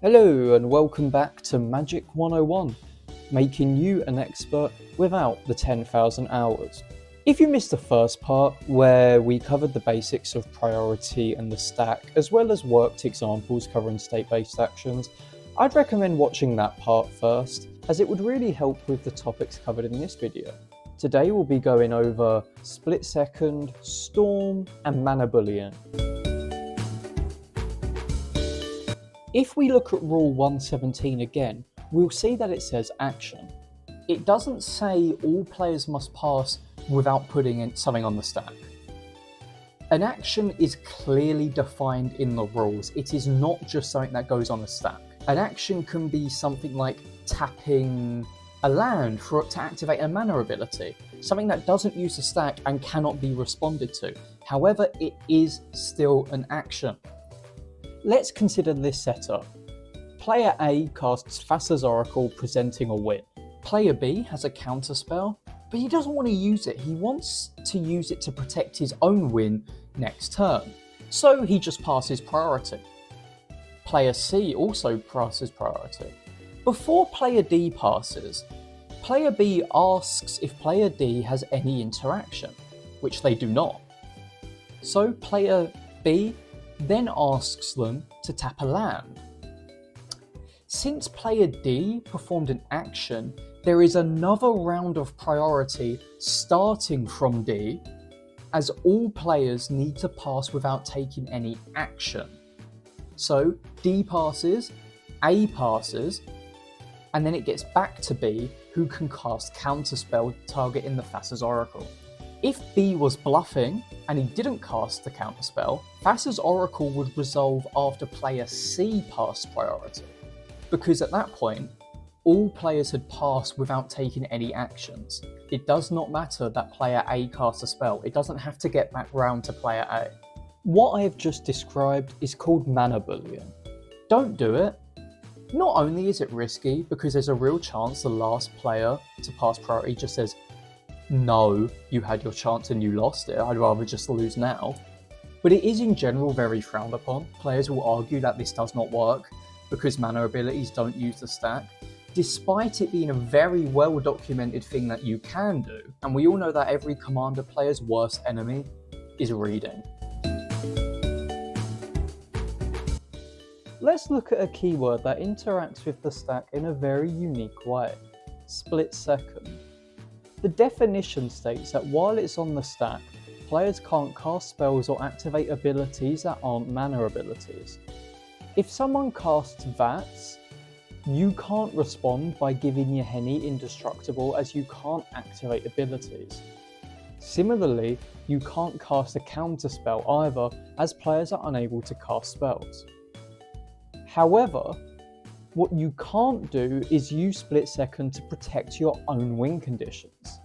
Hello and welcome back to Magic 101, making you an expert without the 10,000 hours. If you missed the first part, where we covered the basics of priority and the stack, as well as worked examples covering state-based actions, I'd recommend watching that part first, as it would really help with the topics covered in this video. Today we'll be going over Split Second, Storm, and Mana Bullion. If we look at Rule 117 again, we'll see that it says action. It doesn't say all players must pass without putting something on the stack. An action is clearly defined in the rules. It is not just something that goes on the stack. An action can be something like tapping a land to activate a mana ability, something that doesn't use the stack and cannot be responded to. However, it is still an action. Let's consider this setup. Player A casts Thassa's Oracle, presenting a win. Player B has a counterspell, but he doesn't want to use it. He wants to use it to protect his own win next turn, so he just passes priority. Player C also passes priority. Before Player D passes, Player B asks if Player D has any interaction, which they do not. So Player B then asks them to tap a land. Since Player D performed an action, there is another round of priority starting from D, as all players need to pass without taking any action. So D passes, A passes, and then it gets back to B, who can cast Counterspell targeting the Thassa's Oracle. If B was bluffing and he didn't cast the counterspell, Thassa's Oracle would resolve after player C passed priority, because at that point, all players had passed without taking any actions. It does not matter that player A casts a spell, it doesn't have to get back round to player A. What I have just described is called Mana Bullion. Don't do it. Not only is it risky, because there's a real chance the last player to pass priority just says, "No, you had your chance and you lost it, I'd rather just lose now." But it is in general very frowned upon. Players will argue that this does not work because mana abilities don't use the stack, despite it being a very well documented thing that you can do. And we all know that every Commander player's worst enemy is reading. Let's look at a keyword that interacts with the stack in a very unique way: Split Second. The definition states that while it's on the stack, players can't cast spells or activate abilities that aren't mana abilities. If someone casts VATS, you can't respond by giving Yahenni indestructible, as you can't activate abilities. Similarly, you can't cast a counterspell either, as players are unable to cast spells. However, what you can't do is use Split Second to protect your own win conditions.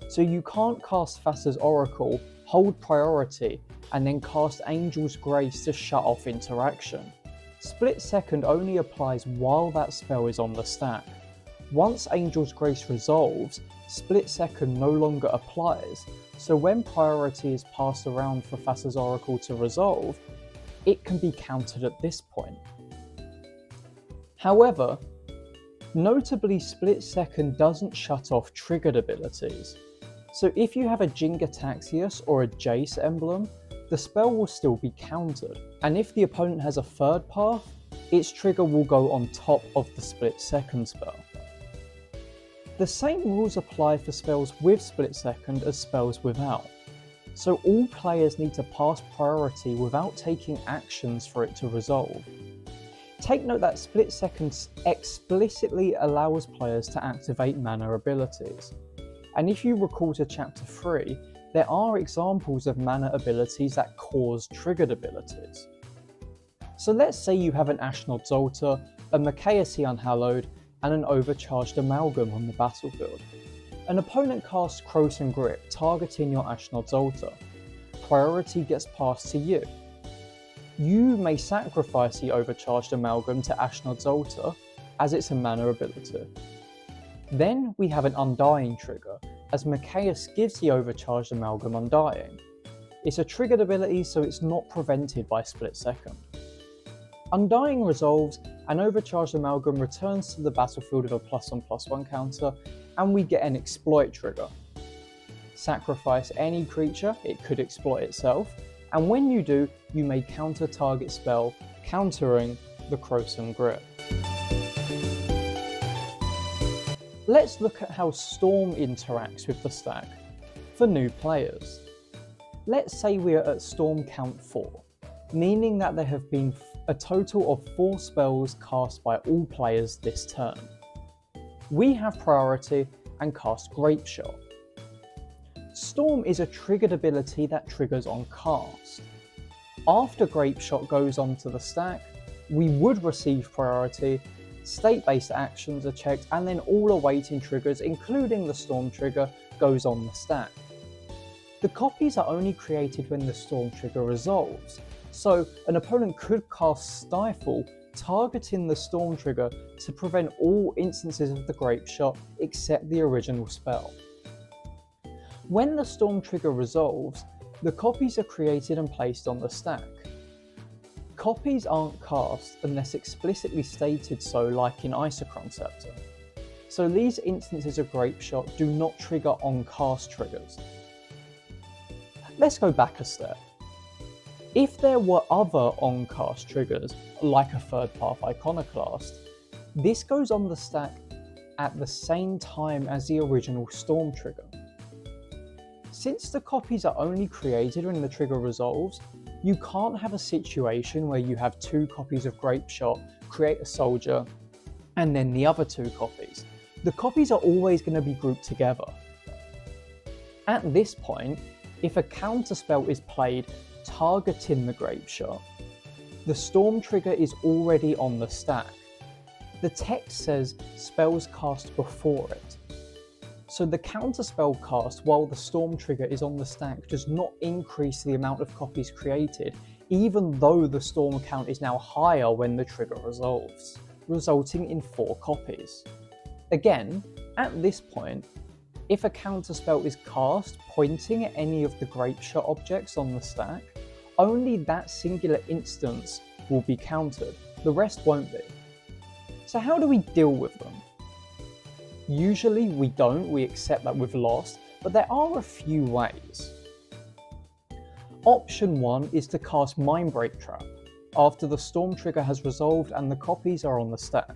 So you can't cast Thassa's Oracle, hold priority, and then cast Angel's Grace to shut off interaction. Split Second only applies while that spell is on the stack. Once Angel's Grace resolves, Split Second no longer applies, so when priority is passed around for Thassa's Oracle to resolve, it can be countered at this point. However, notably, Split Second doesn't shut off triggered abilities. So if you have a Jin-Gitaxias or a Jace emblem, the spell will still be countered. And if the opponent has a third path, its trigger will go on top of the Split Second spell. The same rules apply for spells with Split Second as spells without. So all players need to pass priority without taking actions for it to resolve. Take note that Split Second explicitly allows players to activate mana abilities. And if you recall to Chapter 3, there are examples of mana abilities that cause triggered abilities. So let's say you have an Ashnod's Altar, a Mikaeus Unhallowed, and an Overcharged Amalgam on the battlefield. An opponent casts Krosan Grip, targeting your Ashnod's Altar. Priority gets passed to you. You may sacrifice the Overcharged Amalgam to Ashnod's Altar, as it's a mana ability. Then we have an Undying trigger, as Mikaeus gives the Overcharged Amalgam Undying. It's a triggered ability, so it's not prevented by Split Second. Undying resolves, An Overcharged Amalgam returns to the battlefield with a +1/+1 counter, and we get an exploit trigger. Sacrifice any creature, it could exploit itself, and when you do, you may counter target spell, countering the Krosan Grip. Let's look at how Storm interacts with the stack for new players. Let's say we are at Storm count 4, meaning that there have been a total of 4 spells cast by all players this turn. We have priority and cast Grapeshot. Storm is a triggered ability that triggers on cast. After Grapeshot goes onto the stack, we would receive priority, state-based actions are checked, and then all awaiting triggers, including the Storm trigger, goes on the stack. The copies are only created when the Storm trigger resolves, so an opponent could cast Stifle, targeting the Storm trigger to prevent all instances of the Grapeshot except the original spell. When the Storm trigger resolves, the copies are created and placed on the stack. Copies aren't cast unless explicitly stated so, like in Isochron Scepter. So these instances of Grapeshot do not trigger on cast triggers. Let's go back a step. If there were other on-cast triggers, like a Third Path Iconoclast, this goes on the stack at the same time as the original Storm trigger. Since the copies are only created when the trigger resolves, you can't have a situation where you have 2 copies of Grapeshot, create a soldier, and then the other 2 copies. The copies are always going to be grouped together. At this point, if a counterspell is played targeting the Grapeshot, the Storm trigger is already on the stack. The text says spells cast before it. So the counterspell cast while the Storm trigger is on the stack does not increase the amount of copies created, even though the Storm count is now higher when the trigger resolves, resulting in 4 copies. Again, at this point, if a counterspell is cast pointing at any of the Grapeshot objects on the stack, only that singular instance will be countered, the rest won't be. So how do we deal with them? Usually we don't, we accept that we've lost, but there are a few ways. Option 1 is to cast Mindbreak Trap after the Storm trigger has resolved and the copies are on the stack.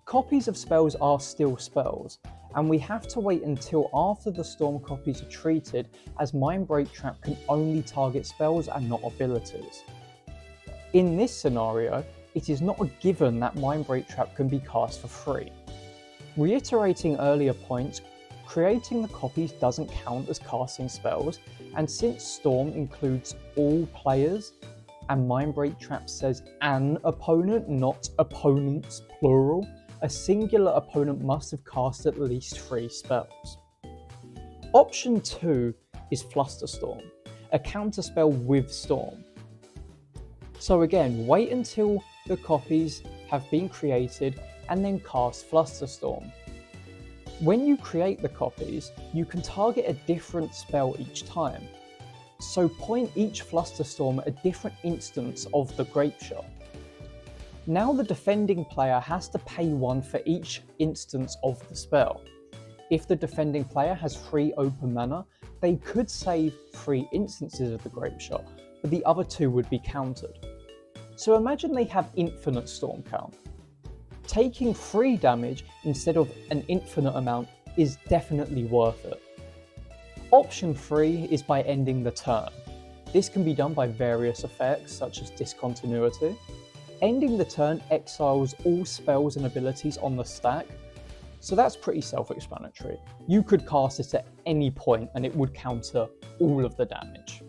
Copies of spells are still spells, and we have to wait until after the Storm copies are treated, as Mindbreak Trap can only target spells and not abilities. In this scenario, it is not a given that Mindbreak Trap can be cast for free. Reiterating earlier points, creating the copies doesn't count as casting spells, and since Storm includes all players, and Mindbreak Trap says an opponent, not opponents plural, a singular opponent must have cast at least 3 spells. Option 2 is Flusterstorm, a counterspell with Storm. So again, wait until the copies have been created and then cast Flusterstorm. When you create the copies, you can target a different spell each time. So point each Flusterstorm at a different instance of the Grapeshot. Now the defending player has to pay 1 for each instance of the spell. If the defending player has 3 open mana, they could save 3 instances of the Grapeshot, but the other 2 would be countered. So imagine they have infinite Storm count. Taking 3 damage instead of an infinite amount is definitely worth it. Option 3 is by ending the turn. This can be done by various effects such as discontinuity. Ending the turn exiles all spells and abilities on the stack, so that's pretty self-explanatory. You could cast it at any point and it would counter all of the damage.